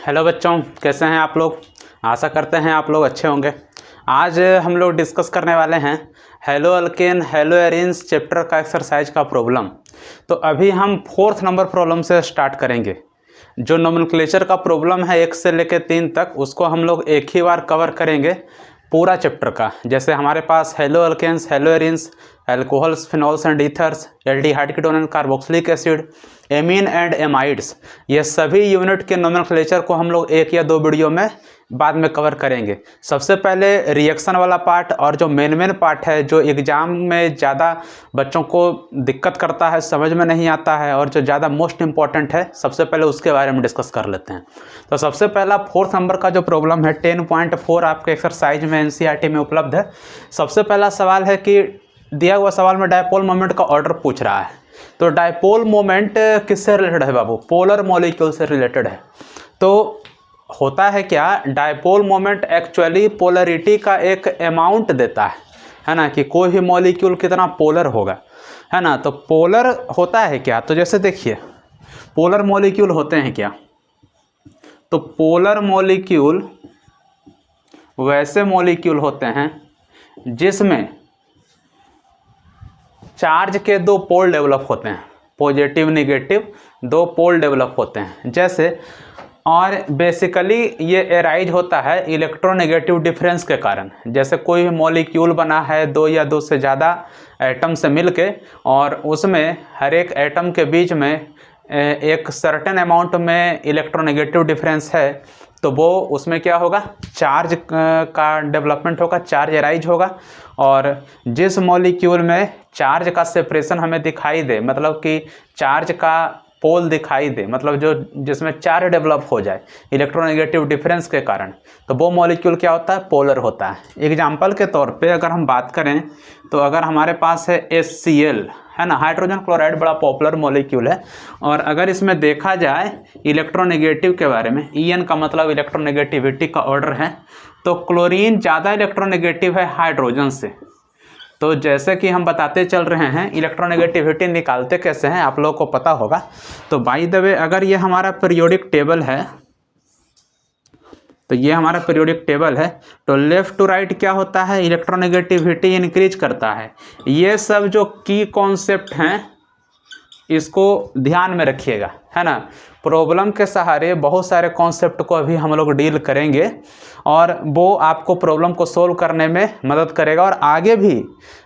Hello बच्चों, कैसे हैं आप लोग। आशा करते हैं आप लोग अच्छे होंगे। आज हम लोग डिस्कस करने वाले हैं hello alkane hello arenes chapter का एक्सरसाइज का प्रॉब्लम। तो अभी हम 4th नंबर प्रॉब्लम से स्टार्ट करेंगे। जो नोमेनक्लेचर का प्रॉब्लम है 1 से लेकर 3 तक, उसको हम लोग एक ही बार कवर करेंगे पूरा चैप्टर का। जैसे हमारे पास haloalkanes haloarenes, alcohols, phenols and ethers, aldehyde ketone and carboxylic acid, amine and amides, ये सभी यूनिट के नोमेनक्लेचर को हम लोग 1 या 2 वीडियो में बाद में कवर करेंगे। सबसे पहले रिएक्शन वाला पार्ट, और जो मेन पार्ट है जो एग्जाम में ज़्यादा बच्चों को दिक्कत करता है, समझ में नहीं आता है और जो ज़्यादा मोस्ट इंपॉर्टेंट है, सबसे पहले उसके बारे में डिस्कस कर लेते हैं। तो सबसे पहला 4th नंबर का जो प्रॉब्लम है 10.4 आपके एक्सरसाइज में एनसीईआरटी में उपलब्ध है। सबसे पहला सवाल है कि दिया हुआ सवाल में डायपोल मोमेंट का ऑर्डर पूछ रहा है। तो डायपोल मोमेंट किससे रिलेटेड है बाबू? पोलर मॉलिक्यूल से रिलेटेड है। तो होता है क्या, डायपोल मोमेंट एक्चुअली पोलरिटी का एक अमाउंट देता है ना, कि कोई भी मॉलिक्यूल कितना पोलर होगा, है ना। तो पोलर होता है क्या, तो जैसे देखिए पोलर मॉलिक्यूल होते हैं क्या, तो पोलर मॉलिक्यूल वैसे मॉलिक्यूल होते हैं जिसमें चार्ज के 2 पोल डेवलप होते हैं, पॉजिटिव निगेटिव 2 पोल डेवलप होते हैं जैसे। और बेसिकली ये एराइज होता है इलेक्ट्रोनेगेटिव डिफरेंस के कारण। जैसे कोई भी मॉलिक्यूल बना है 2 या 2 से ज़्यादा एटम से मिलके, और उसमें हर एक एटम के बीच में एक सर्टेन अमाउंट में इलेक्ट्रोनेगेटिव डिफरेंस है, तो वो उसमें क्या होगा, चार्ज का डेवलपमेंट होगा, चार्ज एराइज होगा। और जिस मॉलिक्यूल में चार्ज का सेपरेशन हमें दिखाई दे, मतलब कि चार्ज का पोल दिखाई दे, मतलब जो जिसमें चार्ज डेवलप हो जाए इलेक्ट्रोनेगेटिव डिफरेंस के कारण, तो वो मॉलिक्यूल क्या होता है, पोलर होता है। एग्जाम्पल के तौर पे अगर हम बात करें तो अगर हमारे पास है HCl, है ना, हाइड्रोजन क्लोराइड बड़ा पॉपुलर मॉलिक्यूल है। और अगर इसमें देखा जाए इलेक्ट्रोनेगेटिव के बारे में, En का मतलब इलेक्ट्रोनेगेटिविटी का ऑर्डर है, तो क्लोरीन ज़्यादा इलेक्ट्रोनेगेटिव है हाइड्रोजन से। तो जैसे कि हम बताते चल रहे हैं इलेक्ट्रोनेगेटिविटी निकालते कैसे हैं आप लोगों को पता होगा। तो बाय द वे अगर ये हमारा पीरियोडिक टेबल है, तो ये हमारा पीरियोडिक टेबल है, तो लेफ्ट टू राइट क्या होता है, इलेक्ट्रोनेगेटिविटी इंक्रीज करता है। ये सब जो की कॉन्सेप्ट हैं इसको ध्यान में रखिएगा, है ना। प्रॉब्लम के सहारे बहुत सारे कॉन्सेप्ट को अभी हम लोग डील करेंगे और वो आपको प्रॉब्लम को सोल्व करने में मदद करेगा। और आगे भी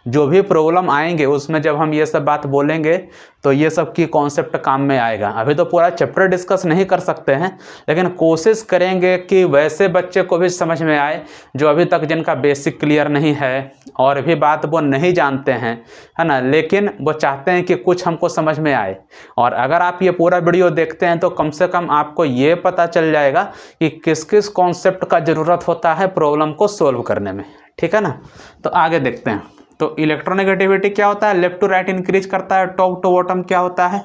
जो भी प्रॉब्लम आएंगे उसमें जब हम ये सब बात बोलेंगे तो ये सब की कॉन्सेप्ट काम में आएगा। अभी तो पूरा चैप्टर डिस्कस नहीं कर सकते हैं, लेकिन कोशिश करेंगे कि वैसे बच्चे को भी समझ में आए जो अभी तक जिनका बेसिक क्लियर नहीं है और भी बात वो नहीं जानते हैं, है ना, लेकिन वो चाहते हैं कि कुछ हमको समझ में आए। और अगर आप ये पूरा वीडियो देखते हैं तो कम से कम आपको ये पता चल जाएगा कि किस किस कॉन्सेप्ट का ज़रूरत होता है प्रॉब्लम को सोल्व करने में, ठीक है ना। तो आगे देखते हैं। तो इलेक्ट्रोनेगेटिविटी क्या होता है, लेफ्ट टू राइट इंक्रीज करता है, टॉप टू बॉटम क्या होता है,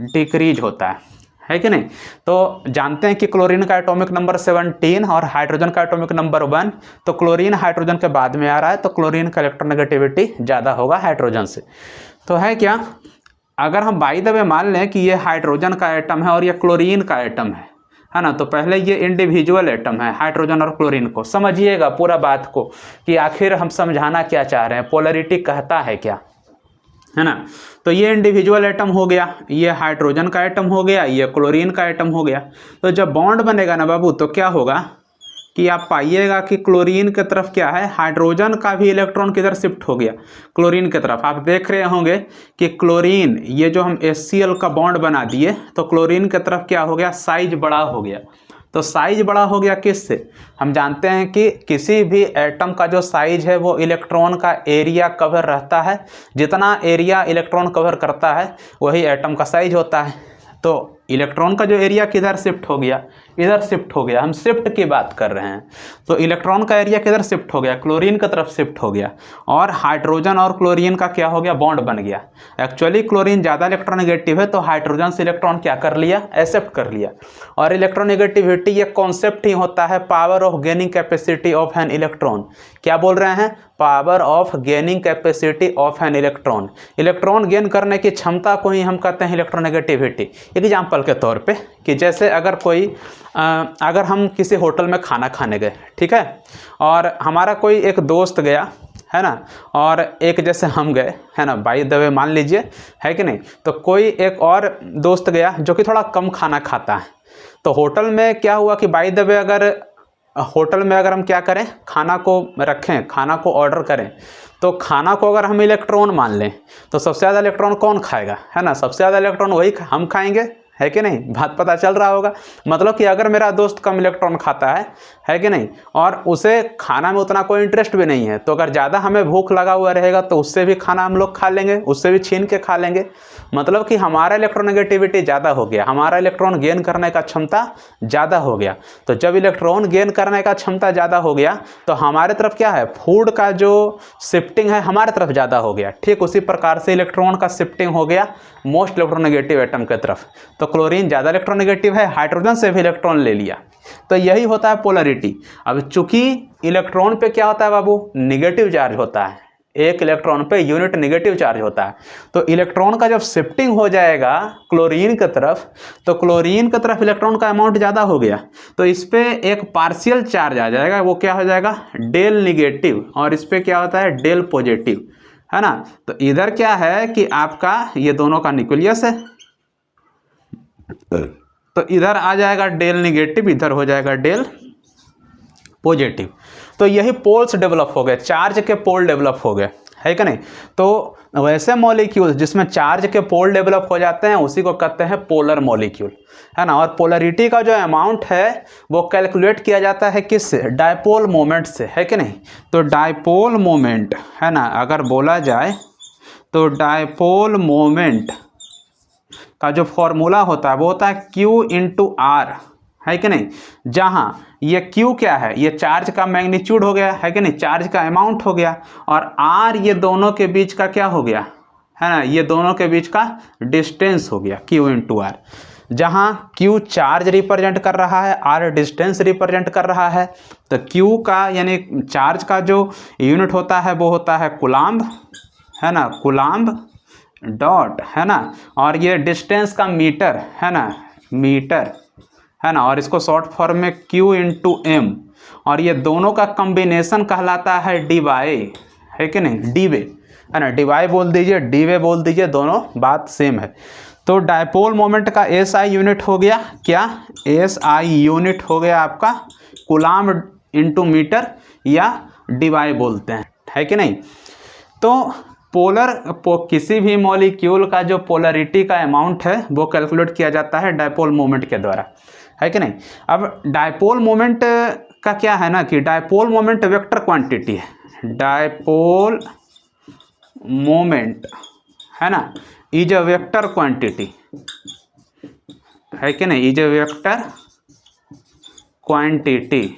डिक्रीज होता है कि नहीं। तो जानते हैं कि क्लोरीन का एटॉमिक नंबर 17 और हाइड्रोजन का एटॉमिक नंबर 1, तो क्लोरीन हाइड्रोजन के बाद में आ रहा है, तो क्लोरीन का इलेक्ट्रोनेगेटिविटी ज़्यादा होगा हाइड्रोजन से। तो है क्या, अगर हम बाय द वे मान लें कि ये हाइड्रोजन का एटम है और ये क्लोरीन का एटम है ना, तो पहले ये इंडिविजुअल एटम है हाइड्रोजन और क्लोरीन को समझिएगा पूरा बात को कि आखिर हम समझाना क्या चाह रहे हैं, पोलरिटी कहता है क्या, है ना। तो ये इंडिविजुअल एटम हो गया, ये हाइड्रोजन का एटम हो गया, ये क्लोरीन का एटम हो गया। तो जब बॉन्ड बनेगा ना बाबू, तो क्या होगा कि आप पाइएगा कि क्लोरीन की तरफ क्या है, हाइड्रोजन का भी इलेक्ट्रॉन किधर शिफ्ट हो गया, क्लोरीन की तरफ। आप देख रहे होंगे कि क्लोरीन, ये जो हम HCl का बॉन्ड बना दिए, तो क्लोरीन की तरफ क्या हो गया, साइज बड़ा हो गया। तो साइज बड़ा हो गया किससे, हम जानते हैं कि किसी भी एटम का जो साइज है वो इलेक्ट्रॉन का एरिया कवर रहता है। जितना एरिया इलेक्ट्रॉन कवर करता है वही एटम का साइज होता है। तो इलेक्ट्रॉन का जो एरिया किधर शिफ्ट हो गया, इधर शिफ्ट हो गया। हम शिफ्ट की बात कर रहे हैं, तो इलेक्ट्रॉन का एरिया किधर शिफ्ट हो गया, क्लोरीन की तरफ शिफ्ट हो गया। और हाइड्रोजन और क्लोरीन का क्या हो गया, बॉन्ड बन गया। एक्चुअली क्लोरीन ज़्यादा इलेक्ट्रोनेगेटिव है, तो हाइड्रोजन से इलेक्ट्रॉन क्या कर लिया, एक्सेप्ट कर लिया। और इलेक्ट्रोनेगेटिविटी ये कॉन्सेप्ट ही होता है power of gaining capacity of an electron. क्या बोल रहे हैं, power of gaining capacity of an electron. Electron gain करने की क्षमता को ही हम कहते हैं इलेक्ट्रोनेगेटिविटी। एग्जाम्पल के तौर पे कि जैसे अगर हम किसी होटल में खाना खाने गए, ठीक है, और हमारा कोई एक दोस्त गया, है ना, और एक जैसे हम गए, है ना, बाय द वे मान लीजिए, है कि नहीं, तो कोई एक और दोस्त गया जो कि थोड़ा कम खाना खाता है। तो होटल में क्या हुआ कि बाय द वे होटल में अगर हम क्या करें, खाना को रखें, खाना को ऑर्डर करें, तो खाना को अगर हम इलेक्ट्रॉन मान लें तो सबसे ज़्यादा इलेक्ट्रॉन कौन खाएगा, है ना, सबसे ज़्यादा इलेक्ट्रॉन वही हम खाएंगे, है कि नहीं। बात पता चल रहा होगा। मतलब कि अगर मेरा दोस्त कम इलेक्ट्रॉन खाता है कि नहीं, और उसे खाना में उतना कोई इंटरेस्ट भी नहीं है, तो अगर ज़्यादा हमें भूख लगा हुआ रहेगा तो उससे भी खाना हम लोग खा लेंगे, उससे भी छीन के खा लेंगे। मतलब कि हमारा इलेक्ट्रोनेगेटिविटी ज़्यादा हो गया, हमारा इलेक्ट्रॉन गेन करने का क्षमता ज़्यादा हो गया। तो जब इलेक्ट्रॉन गेन करने का क्षमता ज़्यादा हो गया तो हमारे तरफ क्या है, फूड का जो शिफ्टिंग है हमारे तरफ ज़्यादा हो गया। ठीक उसी प्रकार से इलेक्ट्रॉन का शिफ्टिंग हो गया मोस्ट इलेक्ट्रोनेगेटिव एटम की तरफ। तो क्लोरीन ज़्यादा इलेक्ट्रोनेगेटिव है, हाइड्रोजन से भी इलेक्ट्रॉन ले लिया। तो यही होता है पोलरिटी। अब चूंकि इलेक्ट्रॉन पे क्या होता है बाबू, निगेटिव चार्ज होता है, एक इलेक्ट्रॉन पे यूनिट निगेटिव चार्ज होता है। तो इलेक्ट्रॉन का जब शिफ्टिंग हो जाएगा क्लोरीन की तरफ, तो क्लोरीन की तरफ इलेक्ट्रॉन का अमाउंट ज़्यादा हो गया, तो इस पे एक पार्शियल चार्ज आ जाएगा, वो क्या हो जाएगा, डेल निगेटिव, और इस पे क्या होता है, डेल पॉजिटिव, है ना। तो इधर क्या है कि आपका ये दोनों का न्यूक्लियस है, तो इधर आ जाएगा डेल निगेटिव, इधर हो जाएगा डेल पॉजिटिव। तो यही पोल्स डेवलप हो गए, चार्ज के पोल डेवलप हो गए, है कि नहीं। तो वैसे मॉलिक्यूल जिसमें चार्ज के पोल डेवलप हो जाते हैं उसी को कहते हैं पोलर मॉलिक्यूल, है ना। और पोलरिटी का जो अमाउंट है वो कैलकुलेट किया जाता है किससे, डायपोल मोमेंट से, है कि नहीं। तो डायपोल मोमेंट, है ना, अगर बोला जाए तो डायपोल मोमेंट का जो फॉर्मूला होता है वो होता है Q इंटू आर, है कि नहीं। जहाँ ये Q क्या है, ये चार्ज का मैग्नीट्यूड हो गया, है कि नहीं, चार्ज का अमाउंट हो गया, और R ये दोनों के बीच का क्या हो गया, है ना, ये दोनों के बीच का डिस्टेंस हो गया, Q इंटू आर। जहाँ Q चार्ज रिप्रेजेंट कर रहा है, R डिस्टेंस रिप्रेजेंट कर रहा है। तो Q का यानी चार्ज का जो यूनिट होता है वो होता है कूलाम्ब, है ना, कूलाम्ब डॉट, है ना, और ये डिस्टेंस का मीटर, है ना, मीटर, है ना, और इसको शॉर्ट फॉर्म में Q इंटू एम, और ये दोनों का कॉम्बिनेशन कहलाता है डीवाई, है कि नहीं, डीवे, है ना, डीवाई बोल दीजिए, डीवे बोल दीजिए, दोनों बात सेम है। तो डायपोल मोमेंट का SI यूनिट हो गया क्या, SI यूनिट हो गया आपका कूलाम्ब इंटू मीटर, या डीवाई बोलते हैं, है कि नहीं। तो किसी भी मॉलिक्यूल का जो पोलरिटी का अमाउंट है वो कैलकुलेट किया जाता है डायपोल मोमेंट के द्वारा, है कि नहीं। अब डायपोल मोमेंट का क्या है ना कि डायपोल मोमेंट वेक्टर क्वांटिटी है, डायपोल मोमेंट, है ना, इज अ वेक्टर क्वांटिटी, है कि नहीं, इज अ वेक्टर क्वांटिटी,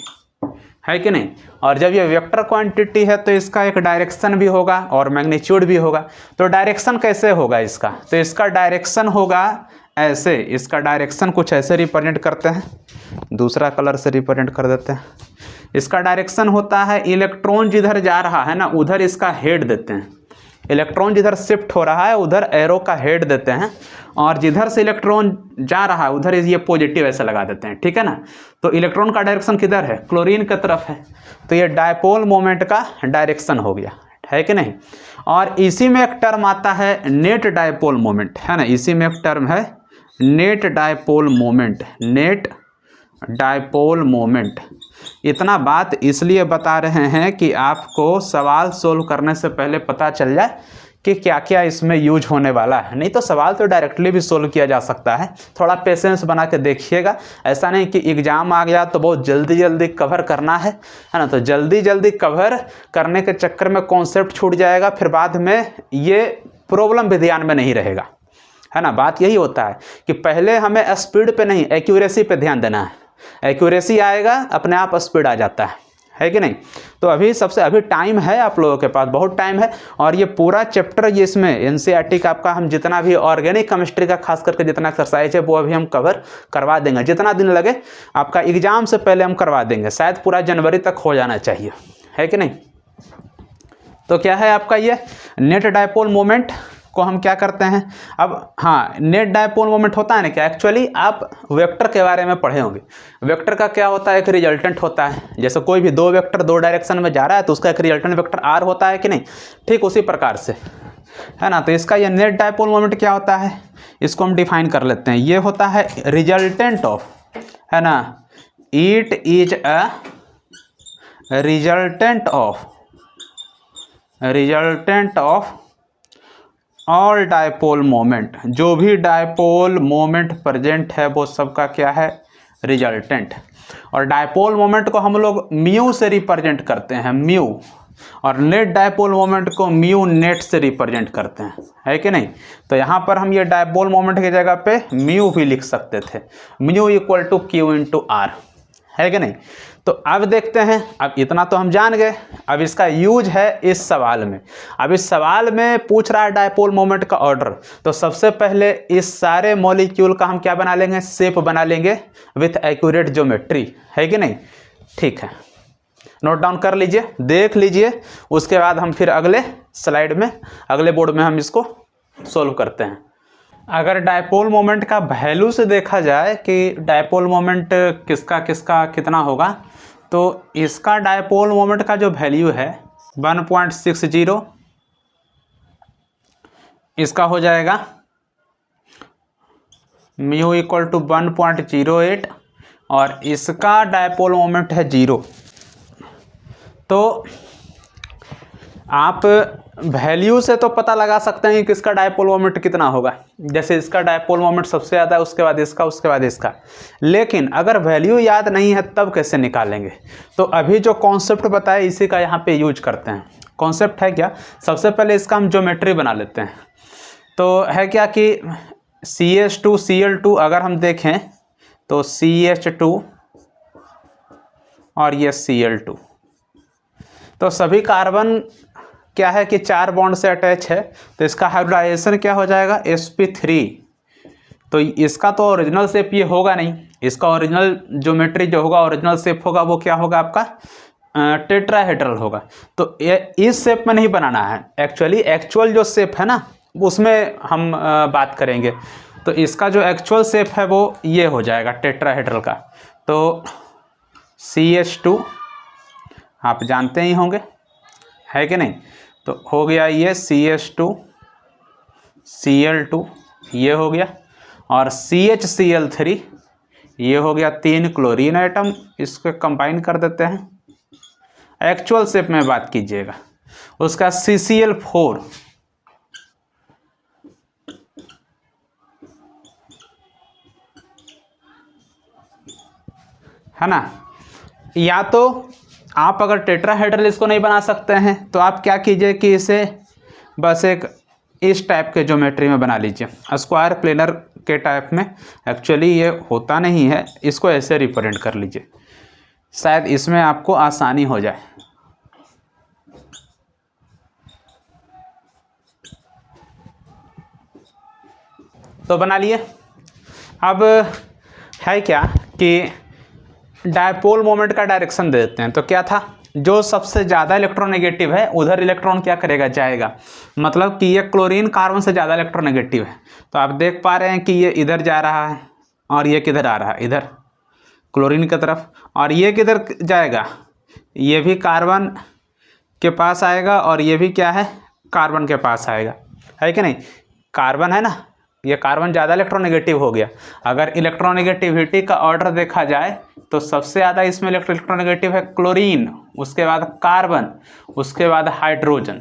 है कि नहीं। और जब ये वेक्टर क्वांटिटी है तो इसका एक डायरेक्शन भी होगा और मैग्नीट्यूड भी होगा। तो डायरेक्शन कैसे होगा इसका, तो इसका डायरेक्शन होगा ऐसे, इसका डायरेक्शन कुछ ऐसे रिप्रेजेंट करते हैं, दूसरा कलर से रिप्रेजेंट कर देते हैं। इसका डायरेक्शन होता है इलेक्ट्रॉन जिधर जा रहा है ना उधर इसका हेड देते हैं, इलेक्ट्रॉन जिधर शिफ्ट हो रहा है उधर एरो का हेड देते हैं, और जिधर से इलेक्ट्रॉन जा रहा है उधर ये पॉजिटिव ऐसे लगा देते हैं, ठीक है ना। तो इलेक्ट्रॉन का डायरेक्शन किधर है, क्लोरीन की तरफ है, तो ये डायपोल मोमेंट का डायरेक्शन हो गया, है कि नहीं। और इसी में एक टर्म आता है नेट डायपोल मोमेंट, है ना, इसी में एक टर्म है net dipole moment, net dipole moment. इतना बात इसलिए बता रहे हैं कि आपको सवाल सोल्व करने से पहले पता चल जाए कि क्या क्या इसमें यूज होने वाला है। नहीं तो सवाल तो डायरेक्टली भी सोल्व किया जा सकता है, थोड़ा पेशेंस बना के देखिएगा। ऐसा नहीं कि एग्जाम आ गया तो बहुत जल्दी जल्दी कवर करना है ना, तो जल्दी जल्दी कवर करने के चक्कर में कॉन्सेप्ट छूट जाएगा, फिर बाद में ये प्रॉब्लम भी ध्यान में नहीं रहेगा, है ना। बात यही होता है कि पहले हमें स्पीड पे नहीं एक्यूरेसी पे ध्यान देना है, एक्यूरेसी आएगा अपने आप स्पीड आ जाता है कि नहीं। तो अभी टाइम है, आप लोगों के पास बहुत टाइम है, और ये पूरा चैप्टर ये इसमें एनसीईआरटी का आपका हम जितना भी ऑर्गेनिक केमिस्ट्री का खास करके जितना एक्सरसाइज है वो अभी हम कवर करवा देंगे, जितना दिन लगे आपका एग्जाम से पहले हम करवा देंगे, शायद पूरा जनवरी तक हो जाना चाहिए, है कि नहीं। तो क्या है आपका ये नेट डायपोल मोमेंट को हम क्या करते हैं, अब हाँ नेट डायपोल मोमेंट होता है ना क्या, एक्चुअली आप वेक्टर के बारे में पढ़े होंगे। वेक्टर का क्या होता है, एक रिजल्टेंट होता है। जैसे कोई भी दो वेक्टर दो डायरेक्शन में जा रहा है तो उसका एक रिजल्टेंट वेक्टर आर होता है कि नहीं, ठीक उसी प्रकार से है ना। तो इसका ये नेट डायपोल मोमेंट क्या होता है, इसको हम डिफाइन कर लेते हैं। ये होता है रिजल्टेंट ऑफ, है ना, it is a resultant of all dipole moment. जो भी डायपोल मोमेंट प्रेजेंट है वो सबका क्या है, रिजल्टेंट। और डायपोल मोमेंट को हम लोग म्यू से रिप्रेजेंट करते हैं, म्यू, और नेट डायपोल मोमेंट को म्यू नेट से रिप्रेजेंट करते हैं, है कि नहीं। तो यहाँ पर हम ये डायपोल मोमेंट की जगह पे म्यू भी लिख सकते थे, mu equal to q into r, है कि नहीं। तो अब देखते हैं, अब इतना तो हम जान गए, अब इसका यूज है इस सवाल में। अब इस सवाल में पूछ रहा है डायपोल मोमेंट का ऑर्डर, तो सबसे पहले इस सारे मॉलिक्यूल का हम क्या बना लेंगे, शेप बना लेंगे विथ एक्यूरेट ज्योमेट्री, है कि नहीं। ठीक है, नोट डाउन कर लीजिए, देख लीजिए, उसके बाद हम फिर अगले स्लाइड में, अगले बोर्ड में हम इसको सोल्व करते हैं। अगर डायपोल मोमेंट का वैल्यू से देखा जाए कि डायपोल मोमेंट किसका किसका कितना होगा, तो इसका डायपोल मोमेंट का जो वैल्यू है 1.60, इसका हो जाएगा म्यू इक्वल टू 1.08, और इसका डायपोल मोमेंट है 0। तो आप वैल्यू से तो पता लगा सकते हैं कि किसका डायपोल मोमेंट कितना होगा। जैसे इसका डायपोल मोमेंट सबसे ज़्यादा है, उसके बाद इसका, उसके बाद इसका। लेकिन अगर वैल्यू याद नहीं है तब कैसे निकालेंगे। तो अभी जो कॉन्सेप्ट बताया इसी का यहाँ पे यूज करते हैं। कॉन्सेप्ट है क्या, सबसे पहले इसका हम ज्योमेट्री बना लेते हैं। तो है क्या कि CH2 Cl2 अगर हम देखें तो CH2 और ये Cl2, तो सभी कार्बन क्या है कि 4 बॉन्ड से अटैच है, तो इसका हाइब्रिडाइजेशन क्या हो जाएगा, sp3। तो इसका तो ओरिजिनल शेप ये होगा नहीं, इसका ओरिजिनल ज्योमेट्री जो होगा, ओरिजिनल शेप होगा वो क्या होगा आपका टेट्राहेड्रल होगा। तो ये इस शेप में नहीं बनाना है, एक्चुअली एक्चुअल जो शेप है ना उसमें हम बात करेंगे। तो इसका जो एक्चुअल शेप है वो ये हो जाएगा टेट्राहेड्रल का। तो CH2 आप जानते ही होंगे, है कि नहीं। तो हो गया ये CH2 Cl2, ये हो गया, और CHCl3, ये हो गया 3 क्लोरीन आइटम। इसको कंबाइन कर देते हैं, एक्चुअल शेप में बात कीजिएगा। उसका CCl4, है ना। या तो आप अगर टेट्राहेड्रल इसको नहीं बना सकते हैं तो आप क्या कीजिए कि इसे बस एक इस टाइप के ज्योमेट्री में बना लीजिए, स्क्वायर प्लेनर के टाइप में। एक्चुअली ये होता नहीं है, इसको ऐसे रिप्रेजेंट कर लीजिए, शायद इसमें आपको आसानी हो जाए। तो बना लिए। अब है क्या कि डायपोल मोमेंट का डायरेक्शन दे देते हैं। तो क्या था, जो सबसे ज़्यादा इलेक्ट्रोनेगेटिव है उधर इलेक्ट्रॉन क्या करेगा, जाएगा। मतलब कि ये क्लोरीन कार्बन से ज़्यादा इलेक्ट्रोनेगेटिव है, तो आप देख पा रहे हैं कि ये इधर जा रहा है, और ये किधर आ रहा है, इधर क्लोरीन की तरफ। और ये किधर जाएगा, ये भी कार्बन के पास आएगा, और ये भी क्या है, कार्बन के पास आएगा, है कि नहीं। कार्बन है ना, ये कार्बन ज़्यादा इलेक्ट्रोनेगेटिव हो गया। अगर इलेक्ट्रोनेगेटिविटी का ऑर्डर देखा जाए तो सबसे ज़्यादा इसमें इलेक्ट्रोनेगेटिव है क्लोरीन, उसके बाद कार्बन, उसके बाद हाइड्रोजन,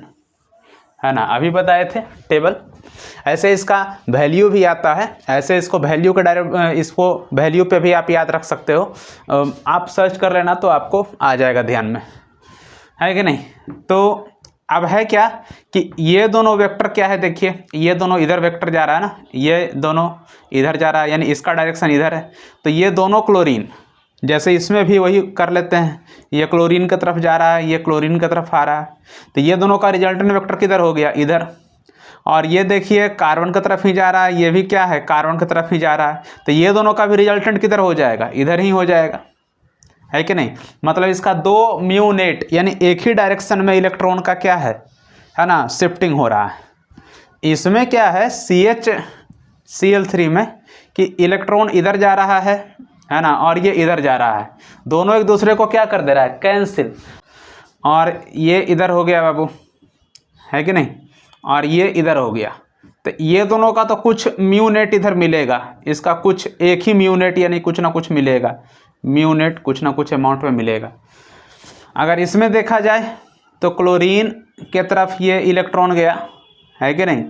है ना, अभी बताए थे टेबल। ऐसे इसका वैल्यू भी आता है, ऐसे इसको वैल्यू का डायरेक्ट, इसको वैल्यू पे भी आप याद रख सकते हो। आप सर्च कर लेना तो आपको आ जाएगा ध्यान में, है कि नहीं। तो अब है क्या कि ये दोनों वेक्टर क्या है, देखिए ये दोनों इधर वेक्टर जा रहा है ना, ये दोनों इधर जा रहा है, यानी इसका डायरेक्शन इधर है। तो ये दोनों क्लोरीन, जैसे इसमें भी वही कर लेते हैं, ये क्लोरीन की तरफ जा रहा है, ये क्लोरीन की तरफ आ रहा है। तो ये दोनों का रिजल्टेंट वेक्टर किधर हो गया, इधर। और ये देखिए कार्बन की तरफ ही जा रहा है, ये भी क्या है, कार्बन की तरफ ही जा रहा है। तो ये दोनों का भी रिजल्टेंट किधर हो जाएगा, इधर ही हो जाएगा, है कि नहीं। मतलब इसका 2 म्यू नेट, यानी एक ही डायरेक्शन में इलेक्ट्रॉन का क्या है, है ना, शिफ्टिंग हो रहा है। इसमें क्या है CHCl3 में कि इलेक्ट्रॉन इधर जा रहा है ना, और ये इधर जा रहा है, दोनों एक दूसरे को क्या कर दे रहा है, कैंसिल। और ये इधर हो गया बाबू, है कि नहीं, और ये इधर हो गया, तो ये दोनों का तो कुछ म्यू नेट इधर मिलेगा, इसका कुछ एक ही म्यू नेट यानी कुछ ना कुछ मिलेगा, म्यू नेट कुछ ना कुछ अमाउंट में मिलेगा। अगर इसमें देखा जाए तो क्लोरीन के तरफ ये इलेक्ट्रॉन गया, है कि नहीं,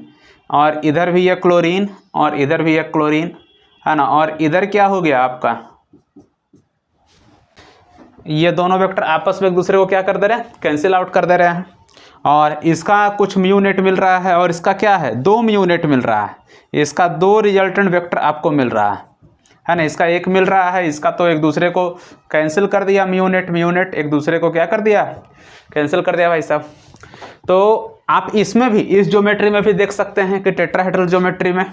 और इधर भी ये क्लोरीन और इधर भी ये क्लोरीन, है ना, और इधर क्या हो गया आपका, ये दोनों वेक्टर आपस में एक दूसरे को क्या कर दे रहे हैं, कैंसिल आउट कर दे रहे हैं। और इसका कुछ म्यू नेट मिल रहा है और इसका क्या है, 2 म्यू नेट मिल रहा है, इसका 2 रिजल्टेंट वेक्टर आपको मिल रहा है ना, इसका एक मिल रहा है, इसका तो एक दूसरे को कैंसिल कर दिया, म्यू नेट एक दूसरे को क्या कर दिया, कैंसिल कर दिया भाई साहब। तो आप इसमें भी, इस ज्योमेट्री में भी देख सकते हैं कि टेट्राहेड्रल ज्योमेट्री में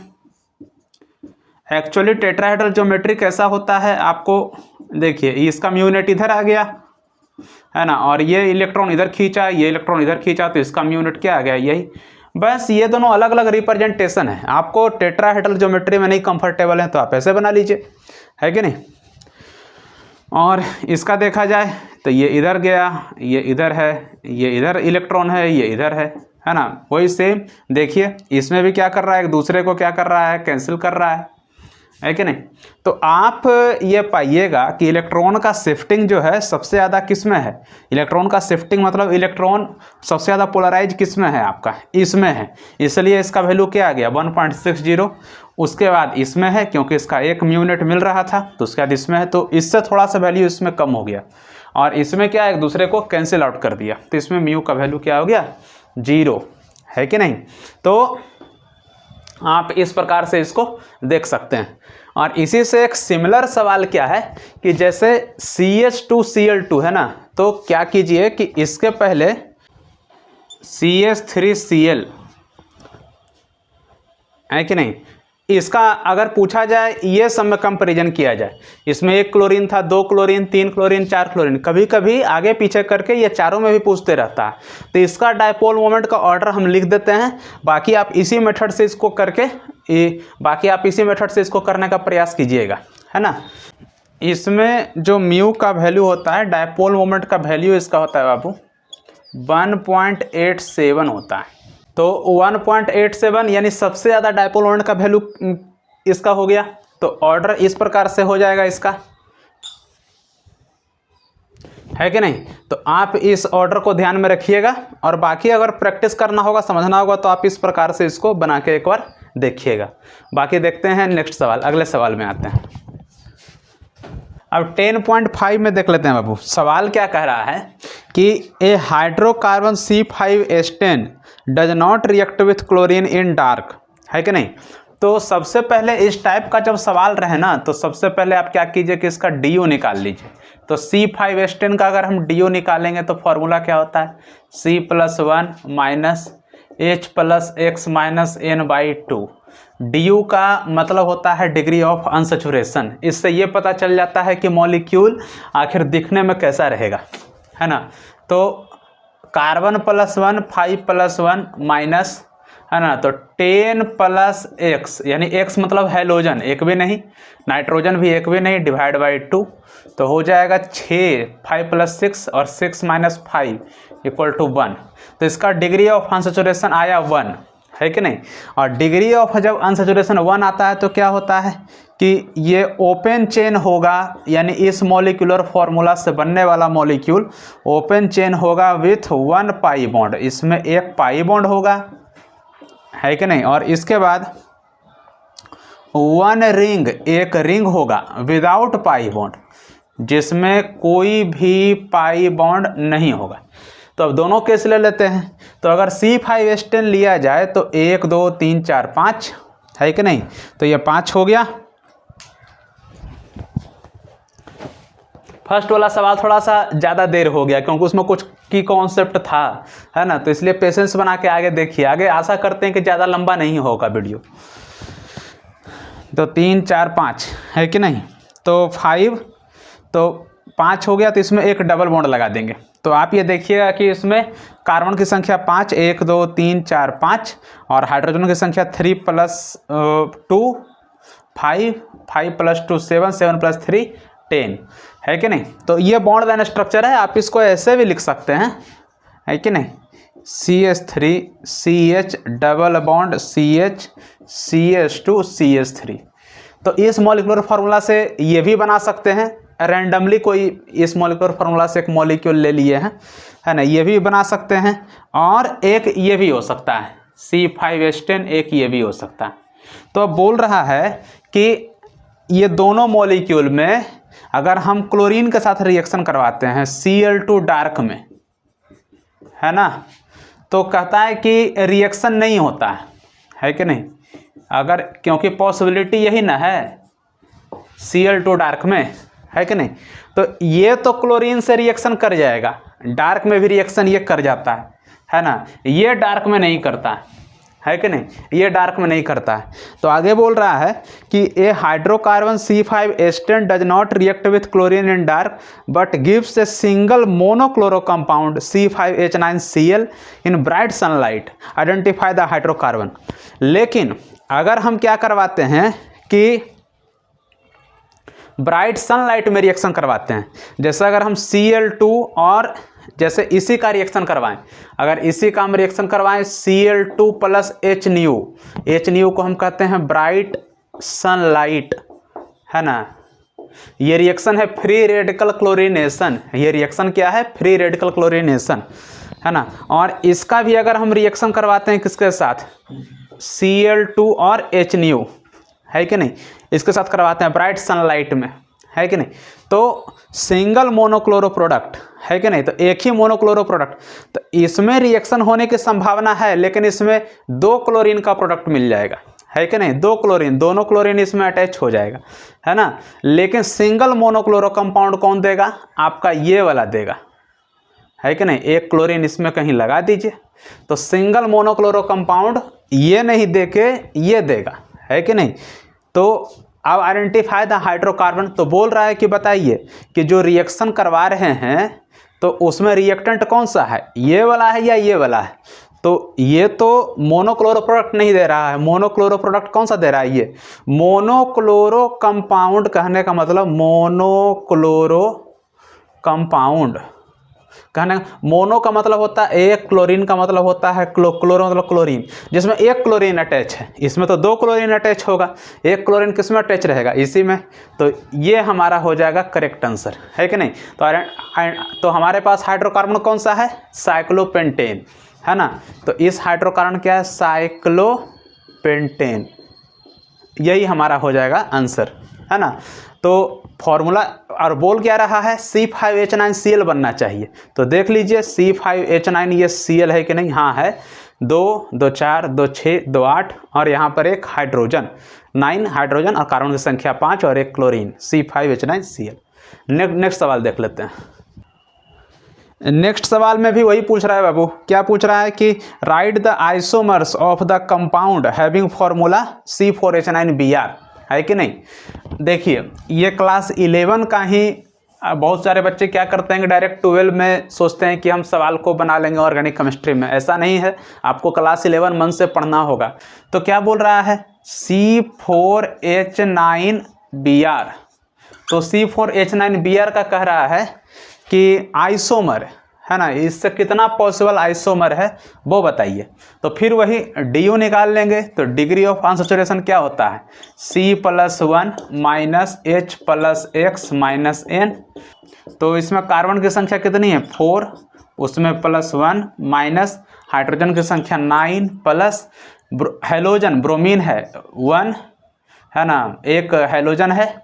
एक्चुअली टेट्राहेड्रल ज्योमेट्री कैसा होता है, आपको देखिए, इसका म्यू नेट इधर आ गया, है ना, और ये इलेक्ट्रॉन इधर खींचा, ये इलेक्ट्रॉन इधर खींचा, तो इसका म्यू नेट क्या आ गया, यही। बस ये दोनों अलग अलग रिप्रेजेंटेशन है। आपको टेट्राहेड्रल ज्योमेट्री में नहीं कंफर्टेबल है तो आप ऐसे बना लीजिए, है कि नहीं। और इसका देखा जाए तो ये इधर गया, ये इधर है, ये इधर इलेक्ट्रॉन है, ये इधर है ना, वही सेम। देखिए इसमें भी क्या कर रहा है, एक दूसरे को क्या कर रहा है, कैंसिल कर रहा है कि नहीं। तो आप ये पाइएगा कि इलेक्ट्रॉन का शिफ्टिंग जो है सबसे ज़्यादा किस में है, इलेक्ट्रॉन का शिफ्टिंग मतलब इलेक्ट्रॉन सबसे ज़्यादा पोलराइज किस में है, आपका इसमें है, इसलिए इसका वैल्यू क्या आ गया, 1.60। उसके बाद इसमें है क्योंकि इसका एक म्यू नेट मिल रहा था, तो उसके बाद इसमें है, तो इससे थोड़ा सा वैल्यू इसमें कम हो गया, और इसमें क्या एक दूसरे को कैंसिल आउट कर दिया, तो इसमें म्यू का वैल्यू क्या हो गया, 0, है कि नहीं। तो आप इस प्रकार से इसको देख सकते हैं। और इसी से एक सिमिलर सवाल क्या है कि जैसे CH2Cl2 है ना, तो क्या कीजिए कि इसके पहले CH3Cl, है कि नहीं, इसका अगर पूछा जाए, ये सब में कंपेरिजन किया जाए, इसमें 1 क्लोरीन था, 2 क्लोरीन, 3 क्लोरीन, 4 क्लोरीन, कभी कभी आगे पीछे करके ये चारों में भी पूछते रहता है, तो इसका डायपोल मोमेंट का ऑर्डर हम लिख देते हैं। बाकी आप इसी मेथड से इसको करने का प्रयास कीजिएगा, है ना। इसमें जो म्यू का वैल्यू होता है, डायपोल मोमेंट का वैल्यू इसका होता है बाबू 1.87 होता है। तो 1.87 यानी सबसे ज़्यादा डायपोल मोमेंट का वैल्यू इसका हो गया, तो ऑर्डर इस प्रकार से हो जाएगा इसका, है कि नहीं। तो आप इस ऑर्डर को ध्यान में रखिएगा, और बाकी अगर प्रैक्टिस करना होगा, समझना होगा, तो आप इस प्रकार से इसको बना के एक बार देखिएगा। बाकी देखते हैं नेक्स्ट सवाल, अगले सवाल में आते हैं। अब 10.5 में देख लेते हैं बाबू, सवाल क्या कह रहा है कि a hydrocarbon C5H10 does not react with chlorine in dark, है कि नहीं। तो सबसे पहले इस टाइप का जब सवाल रहे ना, तो सबसे पहले आप क्या कीजिए कि इसका DO निकाल लीजिए। तो C5H10 का अगर हम DO निकालेंगे तो फॉर्मूला क्या होता है, C+1 minus H plus X minus N/2। DU का मतलब होता है डिग्री ऑफ अनसैचुरेशन। इससे ये पता चल जाता है कि मॉलिक्यूल आखिर दिखने में कैसा रहेगा, है ना। तो कार्बन +1 5+1 माइनस, है ना, तो 10 + X यानी X मतलब हैलोजन, एक भी नहीं, नाइट्रोजन भी एक भी नहीं, डिवाइड बाई 2, तो हो जाएगा 6, 5 + 6 और 6 - 5 = 1। तो इसका डिग्री ऑफ अनसैचुरेशन आया 1, है कि नहीं। और डिग्री ऑफ जब अनसैचुरेशन 1 आता है तो क्या होता है कि ये ओपन चेन होगा, यानी इस मॉलिक्यूलर फॉर्मूला से बनने वाला मॉलिक्यूल ओपन चेन होगा विथ 1 पाई बॉन्ड, इसमें एक पाई बॉन्ड होगा, है कि नहीं। और इसके बाद 1 रिंग, एक रिंग होगा विदाउट पाई बॉन्ड, जिसमें कोई भी पाई बॉन्ड नहीं होगा। तो अब दोनों केस ले लेते हैं। तो अगर C5H10 लिया जाए तो 1 2 3 4 5, है कि नहीं। तो ये 5 हो गया। फर्स्ट वाला सवाल थोड़ा सा ज़्यादा देर हो गया क्योंकि उसमें कुछ की कॉन्सेप्ट था, है ना, तो इसलिए पेशेंस बना के आगे देखिए। आगे आशा करते हैं कि ज़्यादा लंबा नहीं होगा वीडियो। तो 3 4 5, है कि नहीं। तो 5, तो 5 हो गया तो इसमें एक डबल बॉन्ड लगा देंगे। तो आप ये देखिएगा कि इसमें कार्बन की संख्या 5, 1 2 3 4 5 और हाइड्रोजन की संख्या 3 + 2 5, 5 + 2 7, 7 + 3 10 है कि नहीं। तो ये बॉन्ड लाइन स्ट्रक्चर है, आप इसको ऐसे भी लिख सकते हैं, है कि नहीं। CH3 CH double bond CH CH2 CH3। तो इस मॉलिक्यूलर फार्मूला से ये भी बना सकते हैं, रैंडमली कोई इस मॉलिक्यूलर फार्मूला से एक मॉलिक्यूल ले लिए हैं, है ना, ये भी बना सकते हैं। और एक ये भी हो सकता है C5H10, एक ये भी हो सकता है। तो अब बोल रहा है कि ये दोनों मॉलिक्यूल में अगर हम क्लोरीन के साथ रिएक्शन करवाते हैं Cl2 डार्क में, है ना, तो कहता है कि रिएक्शन नहीं होता है कि नहीं। अगर क्योंकि पॉसिबिलिटी यही ना है Cl2 डार्क में, है कि नहीं। तो ये तो क्लोरीन से रिएक्शन कर जाएगा, डार्क में भी रिएक्शन ये कर जाता है ना, ये डार्क में नहीं करता है कि नहीं, ये डार्क में नहीं करता है। तो आगे बोल रहा है कि a hydrocarbon C5H10 does not react with chlorine in dark but gives a single monochloro compound C5H9Cl in bright sunlight, identify the hydrocarbon. लेकिन अगर हम क्या करवाते हैं कि ब्राइट सनलाइट में रिएक्शन करवाते हैं, जैसे अगर हम Cl2 और जैसे इसी का रिएक्शन करवाएं, अगर इसी का हम रिएक्शन करवाएं Cl2 + HNu, HNu को हम कहते हैं ब्राइट सनलाइट, है ना। ये रिएक्शन है फ्री रेडिकल क्लोरीनेशन, ये रिएक्शन क्या है, फ्री रेडिकल क्लोरीनेशन, है ना। और इसका भी अगर हम रिएक्शन करवाते हैं किसके साथ, Cl2 और HNu, है कि नहीं, इसके साथ करवाते हैं ब्राइट सनलाइट में, है कि नहीं। तो सिंगल मोनोक्लोरो प्रोडक्ट, है कि नहीं, तो एक ही मोनोक्लोरो प्रोडक्ट, तो इसमें रिएक्शन होने की संभावना है, लेकिन इसमें 2 क्लोरीन का प्रोडक्ट मिल जाएगा, है कि नहीं, 2 क्लोरीन, दोनों क्लोरीन इसमें अटैच हो जाएगा, है ना। लेकिन सिंगल मोनोक्लोरो कंपाउंड कौन देगा, आपका ये वाला देगा, है कि नहीं। एक क्लोरीन इसमें कहीं लगा दीजिए, तो सिंगल मोनोक्लोरो कंपाउंड ये नहीं देके ये देगा, है कि नहीं। तो अब आइडेंटिफाई द हाइड्रोकार्बन, तो बोल रहा है कि बताइए कि जो रिएक्शन करवा रहे हैं तो उसमें रिएक्टेंट कौन सा है, ये वाला है या ये वाला है। तो ये तो मोनोक्लोरो प्रोडक्ट नहीं दे रहा है, मोनोक्लोरो प्रोडक्ट कौन सा दे रहा है, ये मोनोक्लोरो कंपाउंड, कहने का मतलब मोनोक्लोरो कंपाउंड, कहने मोनो का मतलब होता है एक, क्लोरीन का मतलब होता है क्लोरो मतलब क्लोरीन, जिसमें एक क्लोरीन अटैच है। इसमें तो 2 क्लोरीन अटैच होगा, एक क्लोरीन किस में अटैच रहेगा, इसी में। तो ये हमारा हो जाएगा करेक्ट आंसर, है कि नहीं। तो हमारे पास हाइड्रोकार्बन कौन सा है, साइक्लोपेंटेन, है ना। तो इस हाइड्रोकार्बन क्या है, साइक्लोपेंटेन, यही हमारा हो जाएगा आंसर, है ना। तो फॉर्मूला और बोल क्या रहा है, C5H9Cl बनना चाहिए। तो देख लीजिए C5H9 ये Cl है कि नहीं, हाँ है, 2 2 4 2 6 2 8 और यहाँ पर एक हाइड्रोजन 9 हाइड्रोजन और कार्बन की संख्या 5 और एक क्लोरीन C5H9Cl। नेक्स्ट सवाल देख लेते हैं। नेक्स्ट सवाल में भी वही पूछ रहा है बाबू, क्या पूछ रहा है कि right the isomers of the compound having formula C4H9Br, है कि नहीं। देखिए ये क्लास 11 का ही, बहुत सारे बच्चे क्या करते हैं कि डायरेक्ट 12 में सोचते हैं कि हम सवाल को बना लेंगे ऑर्गेनिक केमिस्ट्री में, ऐसा नहीं है, आपको क्लास 11 मन से पढ़ना होगा। तो क्या बोल रहा है, C4H9Br, तो C4H9Br का कह रहा है कि आइसोमर, है ना, इससे कितना पॉसिबल आइसोमर है वो बताइए। तो फिर वही DU निकाल लेंगे, तो डिग्री ऑफ अनसैचुरेशन क्या होता है, C+1 - H + X - N। तो इसमें कार्बन की संख्या कितनी है, 4, उसमें +1 माइनस हाइड्रोजन की संख्या 9 प्लस हेलोजन ब्रोमीन है 1, है ना, एक हेलोजन है,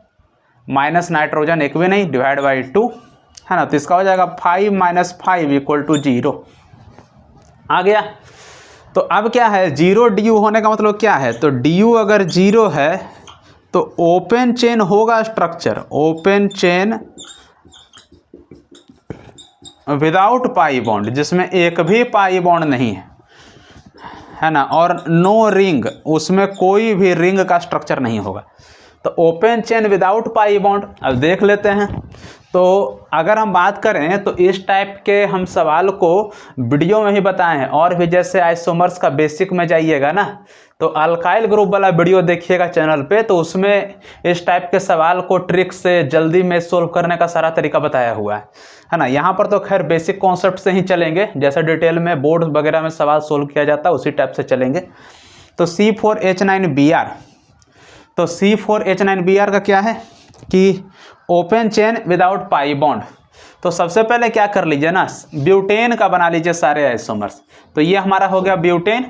माइनस नाइट्रोजन एक भी नहीं, डिवाइड बाई 2, है ना। तो इसका हो जाएगा 5 - 5 = 0 आ गया। तो अब क्या है, 0 DU होने का मतलब क्या है, तो DU अगर 0 है तो ओपन चेन होगा structure, open chain without pi bond, जिसमें एक भी पाई बॉन्ड नहीं है ना, और नो रिंग, उसमें कोई भी रिंग का स्ट्रक्चर नहीं होगा। तो open chain without pi bond, अब देख लेते हैं। तो अगर हम बात करें तो इस टाइप के हम सवाल को वीडियो में ही बताए हैं, और भी जैसे आइसोमर्स का बेसिक में जाइएगा ना तो अल्काइल ग्रुप वाला वीडियो देखिएगा चैनल पे, तो उसमें इस टाइप के सवाल को ट्रिक से जल्दी में सोल्व करने का सारा तरीका बताया हुआ है ना। यहाँ पर तो खैर बेसिक कॉन्सेप्ट से ही चलेंगे, जैसे डिटेल में बोर्ड वगैरह में सवाल सोल्व किया जाता है उसी टाइप से चलेंगे। तो C4H9Br, तो C4H9Br का क्या है कि open chain without pi bond. तो सबसे पहले क्या कर लीजिए ना, ब्यूटेन का बना लीजिए सारे आइसोमर्स। तो ये हमारा हो गया ब्यूटेन,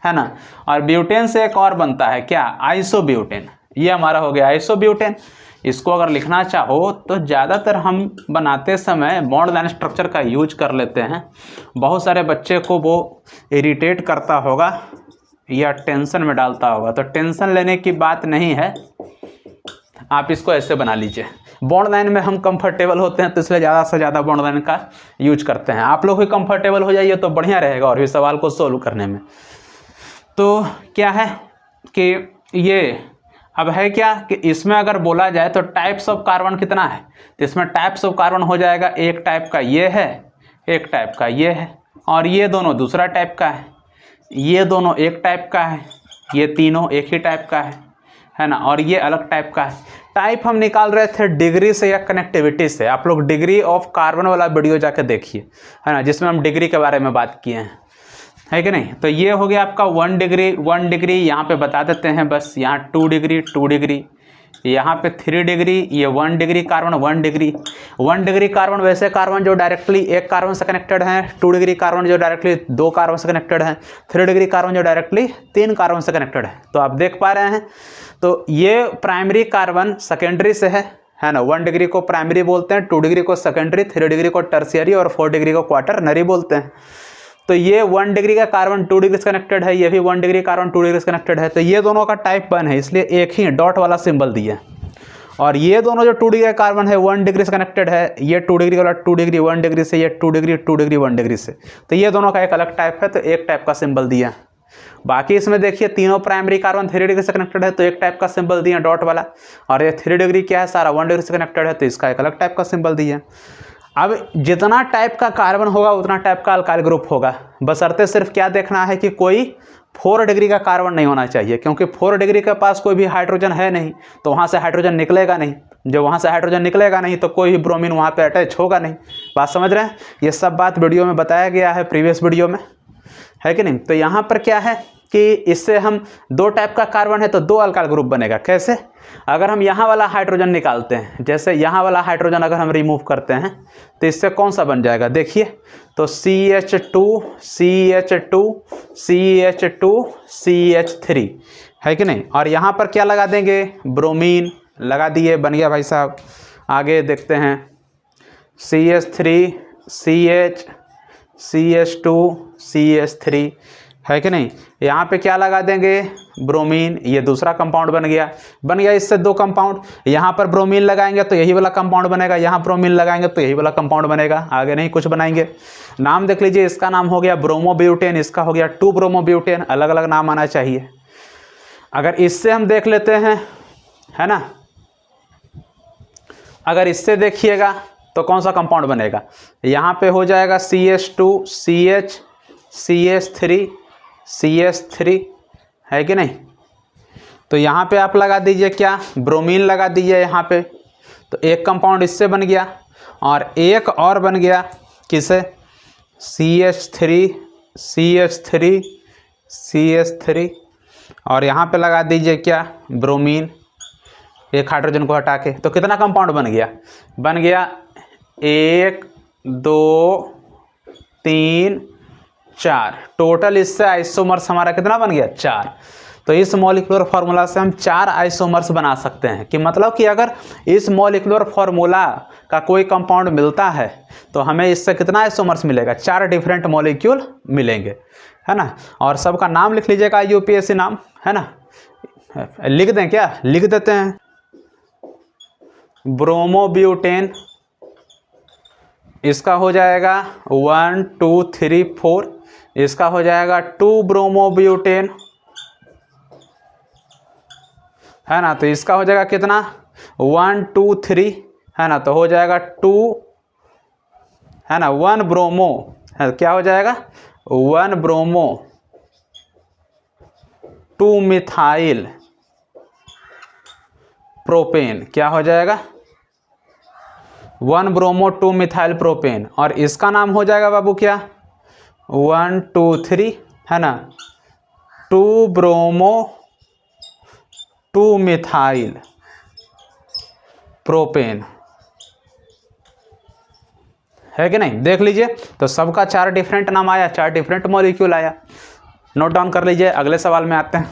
है ना, और ब्यूटेन से एक और बनता है क्या, आइसोब्यूटेन। ये हमारा हो गया आइसोब्यूटेन। इसको अगर लिखना चाहो तो ज़्यादातर हम बनाते समय बॉन्ड लाइन स्ट्रक्चर का यूज कर लेते हैं। बहुत सारे बच्चे को वो इरिटेट करता होगा या टेंशन में डालता होगा, तो टेंशन लेने की बात नहीं है, आप इसको ऐसे बना लीजिए। बॉन्ड लाइन में हम कंफर्टेबल होते हैं तो इसलिए ज़्यादा से ज़्यादा बॉन्ड लाइन का यूज करते हैं। आप लोग भी कंफर्टेबल हो जाइए तो बढ़िया रहेगा और भी सवाल को सोल्व करने में। तो क्या है कि ये अब है क्या कि इसमें अगर बोला जाए तो टाइप्स ऑफ कार्बन कितना है, तो इसमें टाइप्स ऑफ कार्बन हो जाएगा, एक टाइप का ये है, एक टाइप का ये है, और ये दोनों दूसरा टाइप का है, ये दोनों एक टाइप का है, ये तीनों एक ही टाइप का है ना, और ये अलग टाइप का है। टाइप हम निकाल रहे थे डिग्री से या कनेक्टिविटी से। आप लोग डिग्री ऑफ कार्बन वाला वीडियो जाके देखिए, है ना, जिसमें हम डिग्री के बारे में बात किए हैं, है कि नहीं। तो ये हो गया आपका 1 डिग्री, यहाँ पे बता देते हैं बस, यहाँ 2 डिग्री, यहाँ पे 3 डिग्री, ये 1 डिग्री कार्बन, 1 डिग्री कार्बन वैसे कार्बन जो डायरेक्टली एक कार्बन से कनेक्टेड हैं, 2 डिग्री कार्बन जो डायरेक्टली 2 कार्बन से कनेक्टेड हैं, 3 डिग्री कार्बन जो डायरेक्टली 3 कार्बन से कनेक्टेड है। तो आप देख पा रहे हैं, तो ये प्राइमरी कार्बन सेकेंडरी से है ना। 1 डिग्री को प्राइमरी बोलते हैं, 2 डिग्री को सेकेंडरी, 3 डिग्री को टर्शियरी और 4 डिग्री को क्वाटरनरी बोलते हैं। तो ये 1 डिग्री का कार्बन 2 डिग्री से कनेक्टेड है, ये भी 1 डिग्री कार्बन 2 डिग्री से कनेक्टेड है। तो ये दोनों का टाइप 1 है, इसलिए एक ही डॉट वाला सिंबल दिया। और ये दोनों जो 2 डिग्री का कार्बन है 1 डिग्री से कनेक्टेड है, ये 2 डिग्री वाला 2 डिग्री 1 डिग्री से, ये 2 डिग्री 1 डिग्री से। तो ये दोनों का एक अलग टाइप है, तो एक टाइप का सिंबल दिया। बाकी इसमें देखिए तीनों प्राइमरी कार्बन 3 डिग्री से कनेक्टेड है, तो एक टाइप का सिंबल दिया डॉट वाला, और ये 3 डिग्री क्या है, सारा 1 डिग्री से कनेक्टेड है, तो इसका एक अलग टाइप का सिंबल दिया। अब जितना टाइप का कार्बन होगा उतना टाइप का अल्काइल ग्रुप होगा, बशर्ते सिर्फ क्या देखना है कि कोई 4 डिग्री का कार्बन नहीं होना चाहिए, क्योंकि 4 डिग्री के पास कोई भी हाइड्रोजन है नहीं, तो वहाँ से हाइड्रोजन निकलेगा नहीं। जब वहाँ से हाइड्रोजन निकलेगा नहीं तो कोई भी ब्रोमीन वहाँ पे अटैच होगा नहीं। बात समझ रहे हैं, ये सब बात वीडियो में बताया गया है, प्रीवियस वीडियो में, है कि नहीं। तो यहाँ पर क्या है कि इससे हम 2 टाइप का कार्बन है तो 2 अल्काइल ग्रुप बनेगा। कैसे, अगर हम यहाँ वाला हाइड्रोजन निकालते हैं, जैसे यहाँ वाला हाइड्रोजन अगर हम रिमूव करते हैं तो इससे कौन सा बन जाएगा, देखिए, तो CH2 CH2 CH2 CH3, है कि नहीं। और यहाँ पर क्या लगा देंगे, ब्रोमीन लगा दिए, बन गया भाई साहब। आगे देखते हैं, CH3 CH CH2 CH3, है कि नहीं। यहाँ पे क्या लगा देंगे, ब्रोमीन, ये दूसरा कंपाउंड बन गया इससे 2 कंपाउंड। यहाँ पर ब्रोमीन लगाएंगे तो यही वाला कंपाउंड बनेगा, यहाँ ब्रोमीन लगाएंगे तो यही वाला कंपाउंड बनेगा, आगे नहीं कुछ बनाएंगे। नाम देख लीजिए, इसका नाम हो गया ब्रोमोब्यूटेन, इसका हो गया 2 ब्रोमोब्यूटेन, अलग अलग नाम आना चाहिए। अगर इससे हम देख लेते हैं, है ना, अगर इससे देखिएगा तो कौन सा कंपाउंड बनेगा, यहाँ पे हो जाएगा CH2 CH CH3 CH3, है कि नहीं। तो यहाँ पे आप लगा दीजिए क्या, ब्रोमीन लगा दीजिए यहाँ पे, तो एक कंपाउंड इससे बन गया, और एक और बन गया किसे, CH3 CH3 CH3, और यहाँ पे लगा दीजिए क्या, ब्रोमीन, एक हाइड्रोजन को हटा के। तो कितना कंपाउंड बन गया 1 2 3 4, टोटल इससे आइसोमर्स हमारा कितना बन गया, 4। तो इस मॉलिक्यूलर फार्मूला से हम 4 आइसोमर्स बना सकते हैं, कि मतलब कि अगर इस मॉलिक्यूलर फार्मूला का कोई कंपाउंड मिलता है तो हमें इससे कितना आइसोमर्स मिलेगा, 4 डिफरेंट मॉलिक्यूल मिलेंगे, है ना। और सबका नाम लिख लीजिएगा, UPSC नाम, है ना, लिख दें क्या, लिख देते हैं। ब्रोमोब्यूटेन, इसका हो जाएगा 1 2 3 4, इसका हो जाएगा 2 ब्रोमोब्यूटेन, है ना। तो इसका हो जाएगा कितना, 1 2 3, है ना, तो हो जाएगा 2, है ना, 1 ब्रोमो, है क्या हो जाएगा 1 ब्रोमो 2 मिथाइल प्रोपेन, क्या हो जाएगा 1 ब्रोमो 2 मिथाइल प्रोपेन। और इसका नाम हो जाएगा बाबू क्या 1 2 3, है ना, 2 ब्रोमो 2 मिथाइल प्रोपेन, है कि नहीं। देख लीजिए, तो सबका 4 डिफरेंट नाम आया, 4 डिफरेंट मॉलिक्यूल आया। नोट डाउन कर लीजिए, अगले सवाल में आते हैं।